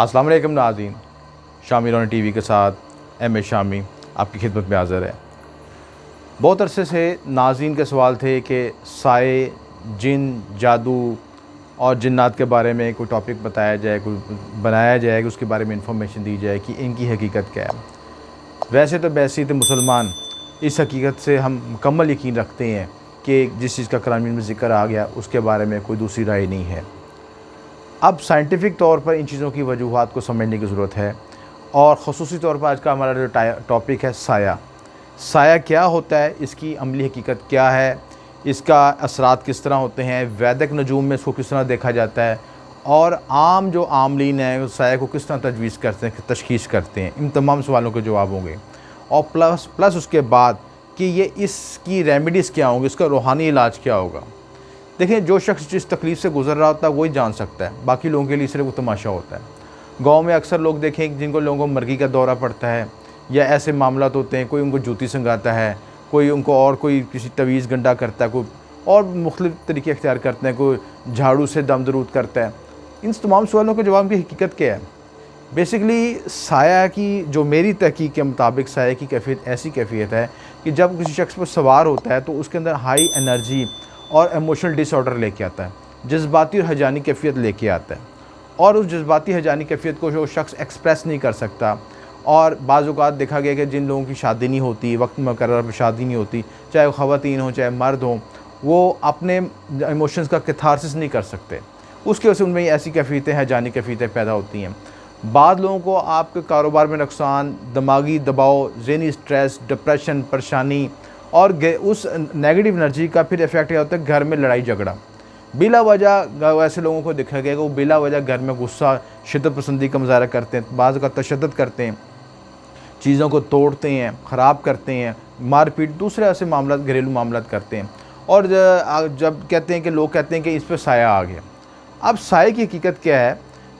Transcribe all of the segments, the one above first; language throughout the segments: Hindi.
अस्सलाम वालेकुम नाज़रीन, शामी रोनी टीवी के साथ एम ए शामी आपकी खिदमत में हाज़िर है। बहुत अरसे से नाज़रीन के सवाल थे कि साए, जिन, जादू और जिन्नात के बारे में कोई टॉपिक बताया जाए, कोई बनाया जाए कि उसके बारे में इंफॉर्मेशन दी जाए कि इनकी हकीकत क्या है। वैसे तो बैसीत मुसलमान इस हकीकत से हम मुकम्मल यकीन रखते हैं कि जिस चीज़ का कुरान में ज़िक्र आ गया उसके बारे में कोई दूसरी राय नहीं है। अब साइंटिफ़िक तौर पर इन चीज़ों की वजूहात को समझने की ज़रूरत है और ख़ुसूसी तौर पर आज का हमारा जो टॉपिक है साया। साया क्या होता है, इसकी अमली हकीकत क्या है, इसका असरात किस तरह होते हैं, वैदिक नजूम में इसको किस तरह देखा जाता है और आम जो आमलीन हैं साया को किस तरह तजवीज़ करते हैं, तशख़ीस करते हैं। इन तमाम सवालों के जवाब होंगे और प्लस उसके बाद कि ये इसकी रेमेडीज़ क्या होंगी, इसका रूहानी इलाज क्या होगा। देखिए, जो शख्स जिस तकलीफ़ से गुज़र रहा होता है वही जान सकता है, बाकी लोगों के लिए सिर्फ वो तमाशा होता है। गांव में अक्सर लोग देखें जिनको लोगों को मर्गी का दौरा पड़ता है या ऐसे मामलात होते हैं, कोई उनको जूती संगाता है, कोई उनको और कोई किसी तवीज़ गंडा करता है, कोई और मुख्तलिफ़ तरीके अख्तियार करते हैं, कोई झाड़ू से दम दरूद करता है। इन तमाम सवालों के जवाब की हकीकत क्या है? बेसिकली साया की जो मेरी तहकीक के मुताबिक साया की कैफियत ऐसी कैफियत है कि जब किसी शख्स पर सवार होता है तो उसके अंदर हाई एनर्जी और इमोशनल डिसऑर्डर लेके आता है, जज्बाती और हजानी कैफियत लेके आता है और उस जज्बाती हजानी कैफियत को जो शख्स एक्सप्रेस नहीं कर सकता। और बाज़ औक़ात देखा गया कि जिन लोगों की शादी नहीं होती, वक्त मुकर्रर पर शादी नहीं होती, चाहे वो ख़वातीन हों चाहे मर्द हों, वो अपने इमोशंस का कैथारसिस नहीं कर सकते। उसकी वजह से उनमें ऐसी कैफियतें हजानी कैफियतें पैदा होती हैं। बाद लोगों को आपके कारोबार में नुकसान, दिमागी दबाव, ज़हनी स्ट्रेस, डिप्रेशन, परेशानी और उस नेगेटिव एनर्जी का फिर इफ़ेक्ट क्या होता है, घर में लड़ाई झगड़ा। बिला वजह ऐसे लोगों को देखा गया कि वो बिला वजह घर में गुस्सा, शिद्दत पसंदी का मुज़ाहरा करते हैं, बाज़ का तशद्दुद करते हैं, चीज़ों को तोड़ते हैं, ख़राब करते हैं, मारपीट, दूसरे ऐसे मामला, घरेलू मामला करते हैं। और जब कहते हैं कि लोग कहते हैं कि इस पर साया आ गया। अब साये की हकीकत क्या है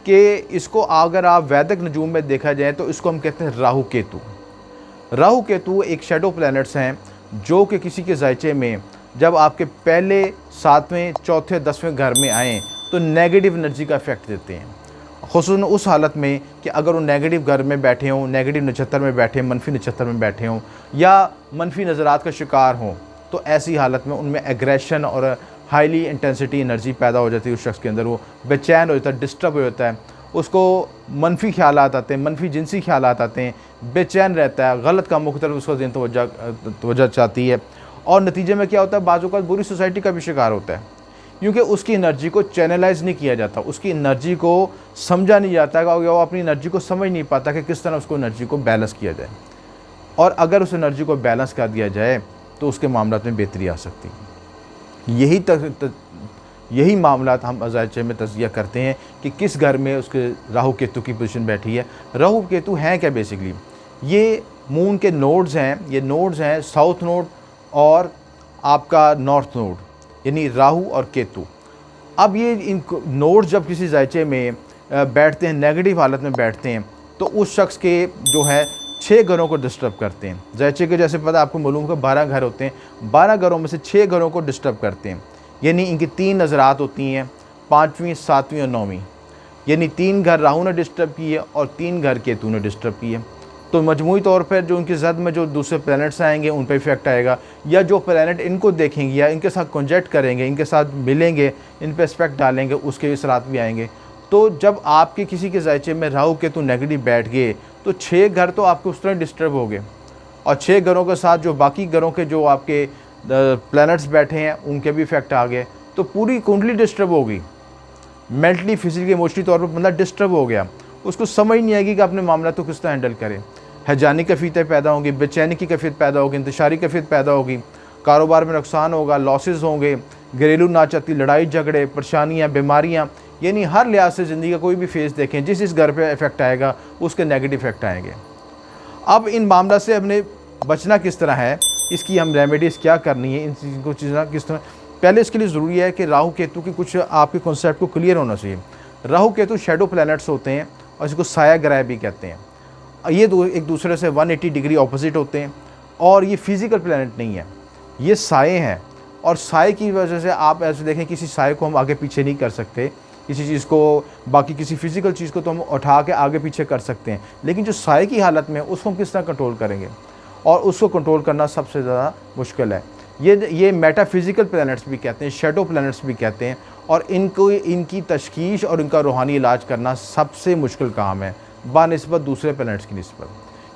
कि इसको अगर आप वैदिक नजूम में देखा जाए तो इसको हम कहते हैं राहु केतु। राहु केतु एक शेडो प्लैनेट्स हैं जो कि किसी के जायचे में जब आपके पहले 7वें, चौथे, 10वें घर में आएँ तो नेगेटिव एनर्जी का इफ़ेक्ट देते हैं। ख़ुसूसन उस हालत में कि अगर वो नेगेटिव घर में बैठे हों, नेगेटिव नक्षत्र में बैठे हों, मनफी नक्षत्र में बैठे हों या मनफी नज़रात का शिकार हों, तो ऐसी हालत में उनमें एग्रेशन और हाईली इंटेंसिटी एनर्जी पैदा हो जाती है। उस शख्स के अंदर वो बेचैन हो जाता है, डिस्टर्ब हो जाता है, उसको मनफी ख्यालात आते हैं, मनफी जिनसी ख्यालात आते हैं, बेचैन रहता है, गलत कामों की तरफ उसका ज़हन तवज्जो चाहती है और नतीजे में क्या होता है, बाज़ औक़ात बुरी सोसाइटी का भी शिकार होता है क्योंकि उसकी एनर्जी को चैनलाइज नहीं किया जाता, उसकी एनर्जी को समझा नहीं जाता या वो अपनी एनर्जी को समझ नहीं पाता कि किस तरह उसको एनर्जी को बैलेंस किया जाए। और अगर उस एनर्जी को बैलेंस कर दिया जाए तो उसके मामला में बेहतरी आ सकती है। यही मामला हम अजायचे में तज़किया करते हैं कि किस घर में उसके राहु केतु की पोजीशन बैठी है। राहु केतु हैं क्या? बेसिकली ये मून के नोड्स हैं। ये नोड्स हैं साउथ नोड और आपका नॉर्थ नोड, यानी राहु और केतु। अब ये इन नोड्स जब किसी जायचे में बैठते हैं, नेगेटिव हालत में बैठते हैं, तो उस शख्स के जो है 6 घरों को डिस्टर्ब करते हैं। जायचे के जैसे पता आपको मालूम है 12 घर होते हैं, 12 घरों में से 6 घरों को डिस्टर्ब करते हैं। यानी इनकी 3 नज़रात होती हैं, 5वीं, 7वीं और 9वीं। यानी 3 घर राहु ने डिस्टर्ब किए और 3 घर केतु ने डिस्टर्ब किए। तो मजमूई तौर पर जो उनकी ज़द में जो दूसरे प्लैनेट्स आएंगे उन पर इफेक्ट आएगा, या जो प्लैनेट इनको देखेंगे या इनके साथ कॉन्जैक्ट करेंगे, इनके साथ मिलेंगे, इन पर इस्पेक्ट डालेंगे, उसके असरात भी आएंगे। तो जब आपके किसी के जायचे में राहु केतु नेगेटिव बैठ गए तो 6 घर तो आपके उस तरह डिस्टर्ब हो गए और 6 घरों के साथ जो बाकी घरों के जो आपके प्लैनेट्स बैठे हैं उनके भी इफेक्ट आ गए। तो पूरी कुंडली डिस्टर्ब हो गई, मेंटली, फिजिकली, इमोशनली तौर पर बंदा डिस्टर्ब हो गया। उसको समझ नहीं आएगी कि अपने मामला तो किस तरह हैंडल करें। हजानी कैफियतें पैदा होंगी, बेचैनी की कैफियत पैदा होगी, इंतशारी कैफियत पैदा होगी, कारोबार में नुकसान होगा, लॉसेस होंगे, घरेलू नाचाती लड़ाई झगड़े, परेशानियाँ, बीमारियाँ, यानी हर लिहाज से ज़िंदगी का कोई भी फेज़ देखें, जिस घर पे इफ़ेक्ट आएगा उसके नेगेटिव इफ़ेक्ट आएंगे। अब इन मामला से हमने बचना किस तरह है, इसकी हम रेमेडीज़ क्या करनी है, इन चीज़ों किस तरह। पहले इसके लिए ज़रूरी है कि राहु केतु की कुछ आपके कॉन्सेप्ट को क्लियर होना चाहिए। राहु केतु शेडो प्लैनेट्स होते हैं और इसको साया ग्रह भी कहते हैं। ये एक दूसरे से 180 डिग्री ऑपोजिट होते हैं और ये फिज़िकल प्लैनेट नहीं है, ये साए हैं। और साए की वजह से आप ऐसे देखें, किसी साए को हम आगे पीछे नहीं कर सकते, किसी चीज़ को, बाकी किसी फिज़िकल चीज़ को तो हम उठा के आगे पीछे कर सकते हैं, लेकिन जो साए की हालत में उसको हम किस तरह कंट्रोल करेंगे, और उसको कंट्रोल करना सबसे ज़्यादा मुश्किल है। ये मेटाफिज़िकल प्लैनेट्स भी कहते हैं, शैडो प्लैनेट्स भी कहते हैं, और इनकी तशख़ीस और इनका रूहानी इलाज करना सबसे मुश्किल काम है बानिस्बत दूसरे प्लैनेट्स की निस्बत,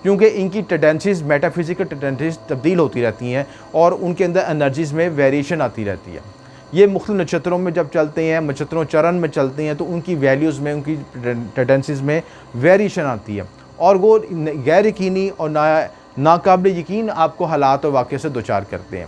क्योंकि इनकी टेंडेंसीज़, मेटाफिज़िकल टेंडेंसीज़ तब्दील होती रहती हैं और उनके अंदर एनर्जीज़ में वेरिएशन आती रहती है। ये मुख्तलिफ नक्षत्रों में जब चलते हैं, नक्षत्रों चरण में चलते हैं, तो उनकी वैल्यूज़ में, उनकी टेंडेंसीज़ में वेरिएशन आती है, और वो गैर यकीनी और नाकाबिल यकीन आपको हालात और वाक़े से दो चार करते हैं।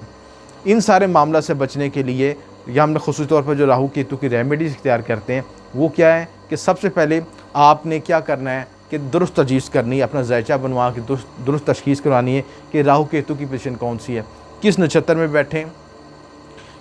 इन सारे मामला से बचने के लिए या हमने ख़ुसूसी तौर पर जो राहु केतु की रेमेडीज़ इख्तियार करते हैं, वो क्या है कि सबसे पहले आपने क्या करना है कि दुरुस्त तजवीज़ करनी है, अपना जायचा बनवा के दुरुस्त तशख़ीस करवानी है कि राहु केतु की पोजीशन कौन सी है, किस नक्षत्र में बैठे हैं,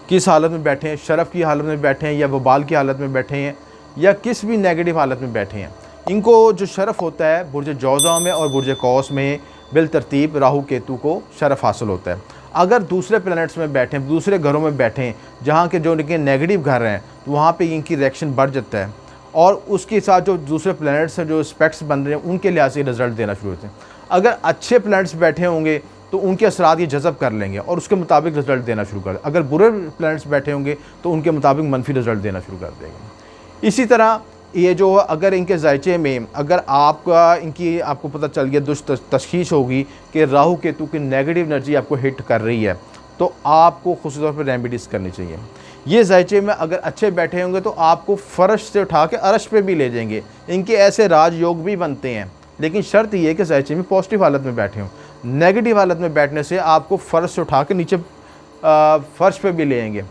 किस हालत में बैठे हैं, शरफ़ की हालत में बैठे हैं या वबाल की हालत में बैठे हैं, या किस भी नेगेटिव हालत में बैठे हैं। इनको जो शरफ़ होता है बुर्ज जौज़ा में और बुर्ज कौस में बिल तरतीब राहु केतु को शरफ़ हासिल होता है। अगर दूसरे प्लैनेट्स में बैठे हैं, दूसरे घरों में बैठे हैं जहाँ के जो इनके नेगेटिव घर हैं, तो वहाँ पे इनकी रिएक्शन बढ़ जाता है, और उसके साथ जो दूसरे प्लैनेट्स हैं, जो स्पेक्ट्स बन रहे हैं, उनके लिहाज से रिज़ल्ट देना शुरू होते हैं। अगर अच्छे प्लैनेट्स बैठे होंगे तो उनके असरात ये जज़ब कर लेंगे और उसके मुताबिक रिज़ल्ट देना शुरू कर दें। अगर बुरे प्लैनेट्स बैठे होंगे तो उनके मुताबिक मनफी रिज़ल्ट देना शुरू कर देंगे। इसी तरह ये जो अगर इनके जायचे में अगर आपको पता चल गया, दुष्ट तशख़ीस होगी कि राहु केतु की नेगेटिव एनर्जी आपको हिट कर रही है, तो आपको ख़ुसूसी तौर पर रेमेडीज़ करनी चाहिए। ये जायचे में अगर अच्छे बैठे होंगे तो आपको फ़र्श से उठा के अर्श पे भी ले जाएंगे। इनके ऐसे राजयोग भी बनते हैं, लेकिन शर्त ये है कि जायचे में पॉजिटिव हालत में बैठे हों। नेगेटिव हालत में बैठने से आपको फ़र्श से उठा के नीचे फ़र्श पे भी ले आएंगे।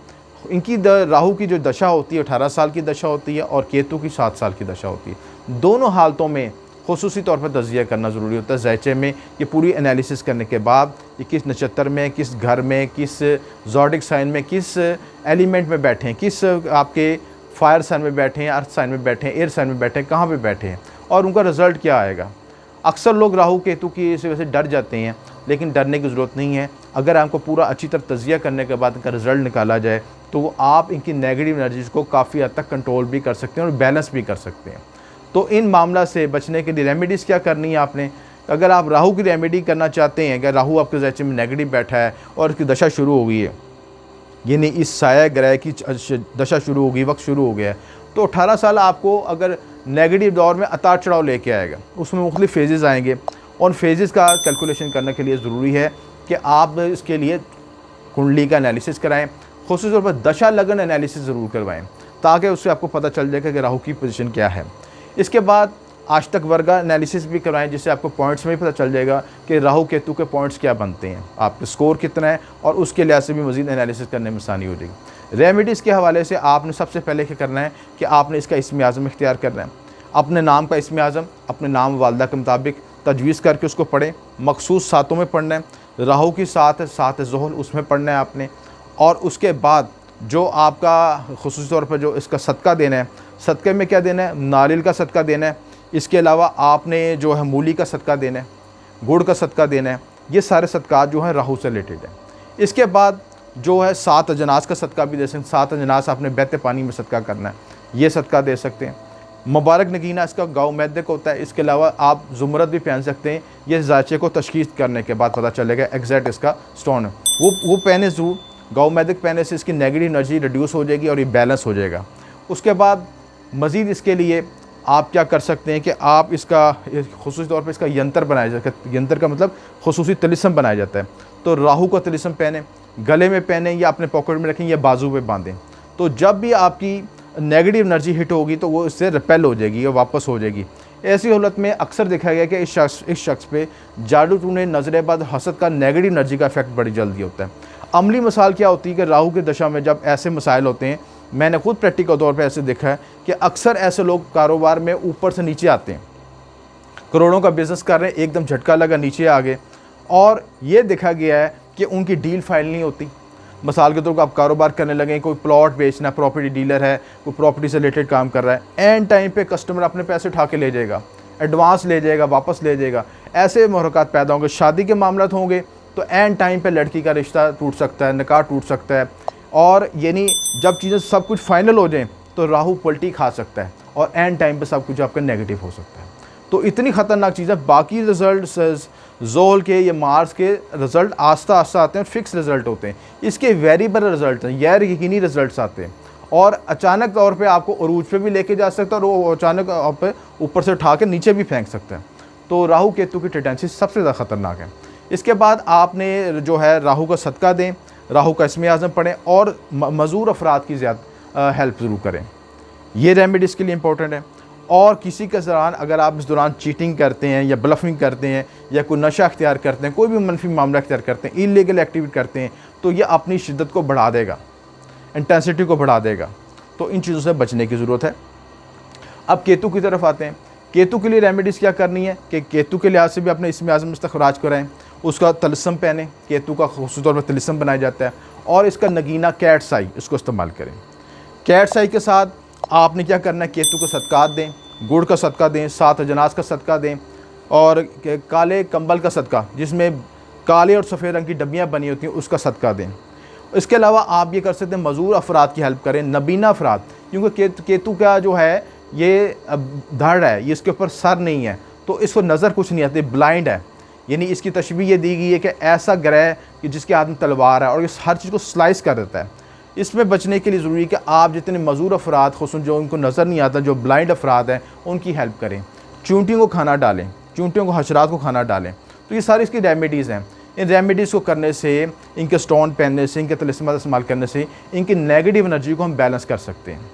इनकी राहु की जो दशा होती है 18 साल की दशा होती है और केतु की 7 साल की दशा होती है। दोनों हालतों में ख़ुसूसी तौर पर तज़किया करना ज़रूरी होता है। ज़ायचे में ये पूरी एनालिसिस करने के बाद ये किस नक्षत्र में, किस घर में, किस ज़ोडिक साइन में, किस एलिमेंट में बैठे हैं, किस आपके फायर साइन में बैठे हैं, अर्थ साइन में बैठे हैं, एयर साइन में बैठे हैं, कहाँ पर बैठे हैं, और उनका रिज़ल्ट क्या आएगा। अक्सर लोग राहु केतु की इस वजह से डर जाते हैं, लेकिन डरने की ज़रूरत नहीं है। अगर आपको पूरा अच्छी तरह तज़किया करने के बाद इनका रिज़ल्ट निकाला जाए तो आप इनकी नेगेटिव एनर्जीज़ को काफ़ी हद तक कंट्रोल भी कर सकते हैं और बैलेंस भी कर सकते हैं। तो इन मामला से बचने के लिए रेमेडीज़ क्या करनी है आपने। अगर आप राहु की रेमेडी करना चाहते हैं, अगर राहु आपके ज़ायचे में नेगेटिव बैठा है और उसकी दशा शुरू हो गई है, यानी इस साया ग्रह की दशा शुरू हो गई, वक्त शुरू हो गया है, तो 18 साल आपको अगर नेगेटिव दौर में उतार चढ़ाव लेके आएगा। उसमें मुख्तलिफ फेजेज़ आएंगे, उन फेजेज़ का कैलकुलेशन करने के लिए ज़रूरी है कि आप इसके लिए कुंडली का एनालिसिस कराएं, ख़ुसूसी तौर पर दशा लगन एनालिसिस ज़रूर करवाएं, ताकि उससे आपको पता चल जाएगा कि राहु की पोजीशन क्या है। इसके बाद आष्टक वर्गा एनालिसिस भी करवाएं, जिससे आपको पॉइंट्स में भी पता चल जाएगा कि राहु केतु के पॉइंट्स क्या बनते हैं, आपके स्कोर कितना है, और उसके लिहाज से भी मज़ीद एनालिसिस करने में आसानी हो जाएगी। रेमेडीज़ के हवाले से आपने सबसे पहले क्या करना है कि आपने इसका इस्म आज़म इख्तियार करना है। अपने नाम का इस्म आज़म अपने नाम वालदा के मुताबिक तजवीज़ करके उसको पढ़ें। मखसूस सातों में पढ़ना है। राहु की सात ज़ोहल उसमें पढ़ना है आपने, और उसके बाद जो आपका ख़ुसूसी तौर पर जो इसका सदका देना है, सदक़े में क्या देना है, नारियल का सदका देना है। इसके अलावा आपने जो है मूली का सदका देना है, गुड़ का सदका देना है। ये सारे सदक़ात जो हैं राहु से रिलेटेड हैं। इसके बाद जो है 7 अजनास का सदका भी दे सकते हैं। 7 अजनास आपने बहते पानी में सदका करना है, ये सदका दे सकते हैं। मुबारक नगीना इसका गाँव मैदे का होता है। इसके अलावा आप ज़ुमरत भी पहन सकते हैं। ये जायचे को तशख़ीस करने के बाद पता चलेगा एग्जैक्ट इसका स्टोन है, वो पहने ज़रूर। गाँव मैदे पहने से इसकी नेगेटिव एनर्जी रिड्यूस हो जाएगी और ये बैलेंस हो जाएगा। उसके बाद मज़ीद इसके लिए आप क्या कर सकते हैं कि आप इसका ख़ुसूसी तौर पे इसका यंत्र बनाया जाता है। यंत्र का मतलब ख़ुसूसी तिलिस्म बनाया जाता है। तो राहु का तिलिस्म पहने, गले में पहने या अपने पॉकेट में रखें या बाजू पे बांधें। तो जब भी आपकी नेगेटिव एनर्जी हिट होगी तो वो इससे रिपेल हो जाएगी और वापस हो जाएगी। ऐसी हालत में अक्सर देखा गया कि इस शख्स पे जादू टूने, नज़र बद, हसद का नेगेटिव एनर्जी का इफेक्ट बड़ी जल्दी होता है। अमली मिसाल क्या होती है कि राहु की दशा में जब ऐसे मसाइल होते हैं, मैंने खुद प्रैक्टिकल तौर पे ऐसे देखा है कि अक्सर ऐसे लोग कारोबार में ऊपर से नीचे आते हैं, करोड़ों का बिज़नेस कर रहे हैं, एकदम झटका लगा नीचे आ गए, और ये देखा गया है कि उनकी डील फाइल नहीं होती। मिसाल के तौर पर आप कारोबार करने लगे, कोई प्लॉट बेचना, प्रॉपर्टी डीलर है, कोई प्रॉपर्टी से रिलेटेड काम कर रहा है, एंड टाइम पे कस्टमर अपने पैसे उठा के ले जाएगा, एडवांस ले जाएगा, वापस ले जाएगा। ऐसे मुहरक़ात पैदा होंगे। शादी के मामला होंगे तो एंड टाइम पे लड़की का रिश्ता टूट सकता है, निकाह टूट सकता है, और यानी जब चीज़ें सब कुछ फाइनल हो जाएं तो राहु पलटी खा सकता है और एंड टाइम पे सब कुछ आपका नेगेटिव हो सकता है। तो इतनी ख़तरनाक चीज़ है। बाकी रिज़ल्ट ज़ोल के या मार्स के रिज़ल्ट आस्ता आस्ता आते हैं, फिक्स रिज़ल्ट होते हैं। इसके वेरिएबल रिज़ल्ट हैं, गैर यकीनी रिज़ल्ट आते हैं और अचानक तौर पे आपको अरूज पे भी लेके जा सकता है और वो अचानक आप पे ऊपर से उठा के नीचे भी फेंक सकता है। तो राहु केतु की टेंडेंसी सबसे ज़्यादा ख़तरनाक है। इसके बाद आपने जो है राहु का सदका दें, राहु का इसमें आज़म पढ़ें और मज़ूर अफराद की ज़्यादा हेल्प ज़रूर करें। ये रेमेडी इसके लिए इम्पोर्टेंट है। और किसी के दौरान अगर आप इस दौरान चीटिंग करते हैं या ब्लफिंग करते हैं या कोई नशा अख्तियार करते हैं, कोई भी मनफी मामला अख्तियार करते हैं, इलीगल एक्टिविटी करते हैं, तो ये अपनी शिद्दत को बढ़ा देगा, इंटेंसिटी को बढ़ा देगा। तो इन चीज़ों से बचने की ज़रूरत है। अब केतु की तरफ आते हैं। केतु के लिए रेमेडीज़ क्या करनी है कि केतु के लिहाज से भी अपने इसमें आज़म इस्तखराज कराएँ, उसका तलिस्म पहने, केतु का ख़ुसूसी तौर पर तलिस्म बनाया जाता है, और इसका नगीना कैट्स आई इसको इस्तेमाल करें। कैट्स आई के साथ आपने क्या करना है, केतु को सदक़ात दें, गुड़ का सदका दें, 7 अजनास का सदका दें और काले कंबल का सदका जिसमें काले और सफ़ेद रंग की डब्बियाँ बनी होती हैं उसका सदका दें। इसके अलावा आप ये कर सकते हैं मज़ूर अफराद की हेल्प करें, नबीना अफराद, क्योंकि केतु का जो है ये धड़ है, ये इसके ऊपर सर नहीं है, तो इसको नज़र कुछ नहीं आती, ब्लाइंड है। यानी इसकी तशबीह ये दी गई है कि ऐसा ग्रह कि जिसके हाथ में तलवार है और ये हर चीज़ को स्लाइस कर देता है। इसमें बचने के लिए ज़रूरी है कि आप जितने मज़ूर अफराद खुसून जो उनको नज़र नहीं आता, जो ब्लाइंड अफराद हैं, उनकी हेल्प करें। चूंटियों को खाना डालें, चूंटियों को, हशरात को खाना डालें। तो ये सारी इसकी रेमेडीज़ हैं। इन रेमेडीज़ को करने से, इनके स्टोन पहनने से, इनके तलिस्मा इस्तेमाल करने से इनकी नेगेटिव एनर्जी को हम बैलेंस कर सकते हैं।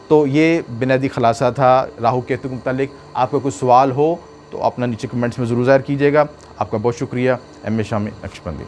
तो ये बुनियादी खुलासा था राहु केतु के मुतालिक। आपका कोई सवाल हो तो अपना नीचे कमेंट्स में ज़रूर ज़ाहिर कीजिएगा। आपका बहुत शुक्रिया। M A Shami Naqshbandi.